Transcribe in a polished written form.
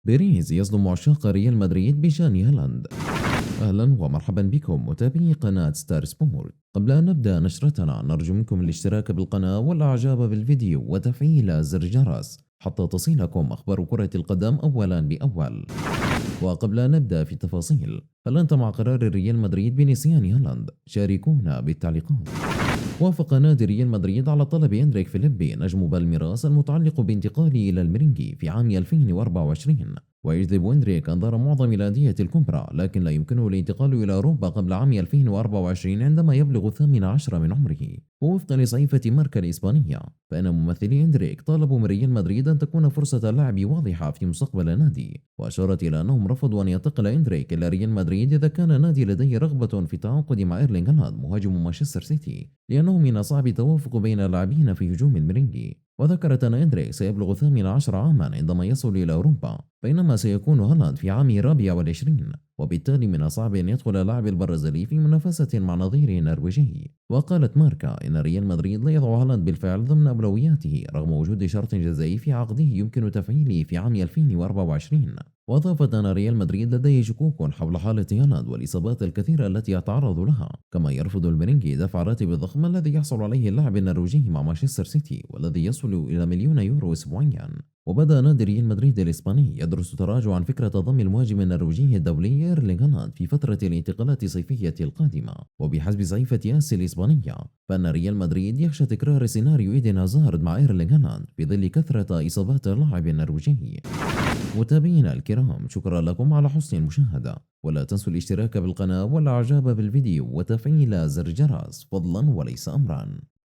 بيريز يصدم عشاق ريال مدريد بشان هالاند. أهلا ومرحبا بكم متابعي قناة ستار سبورت. قبل أن نبدأ نشرتنا نرجو منكم الاشتراك بالقناة والإعجاب بالفيديو وتفعيل زر الجرس حتى تصلكم أخبار كرة القدم أولا بأول. وقبل أن نبدأ في التفاصيل، هل أنت مع قرار ريال مدريد بنسيان هالاند؟ شاركونا بالتعليقات. وافق نادي ريال مدريد على طلب إندريك فيليبي نجم بالميراس المتعلق بانتقاله إلى الميرينغي في عام 2024، ويجذب إندريك أنظار معظم الأندية الكبرى، لكن لا يمكنه الانتقال إلى أوروبا قبل عام 2024 عندما يبلغ 18 من عمره. ووفقا لصحيفة ماركا الإسبانية، فإن ممثلي إندريك طالبوا من ريال مدريد أن تكون فرصة اللعب واضحة في مستقبل النادي، وأشارت إلى أنهم رفضوا أن ينتقل إندريك إلى ريال مدريد إذا كان النادي لديه رغبة في التعاقد مع إيرلينغ هالاند مهاجم مانشستر سيتي، لأنه من الصعب التوافق بين اللاعبين في هجوم الميرينغي. وذكرت أن إندريك سيبلغ 18 عاما عندما يصل إلى أوروبا، بينما سيكون هالاند في عامه الرابع والعشرين، وبالتالي من الصعب أن يدخل اللاعب البرازيلي في منافسة مع نظيره النرويجي. وقالت ماركا إن ريال مدريد لا يضع هالاند بالفعل ضمن أولوياته رغم وجود شرط جزائي في عقده يمكن تفعيله في عام 2024. وأضافت أن ريال مدريد لديه شكوك حول حالة هالاند والإصابات الكثيرة التي يتعرض لها، كما يرفض الميرينغي دفع راتب الضخم الذي يحصل عليه اللاعب النرويجي مع مانشستر سيتي والذي يصل إلى مليون يورو أسبوعيا. وبدأ نادي ريال مدريد الإسباني يدرس تراجعا فكرة ضم المهاجم النرويجي الدولي إيرلينغ هالاند في فترة الانتقالات الصيفية القادمة. وبحسب صحيفة آسي الإسبانية، فإن ريال مدريد يخشى تكرار سيناريو إيدن هازارد مع إيرلينغ هالاند في ظل كثرة إصابات اللاعب النرويجي. متابعينا الكرام، شكرا لكم على حسن المشاهدة، ولا تنسوا الاشتراك بالقناة والإعجاب بالفيديو وتفعيل زر الجرس فضلا وليس أمرا.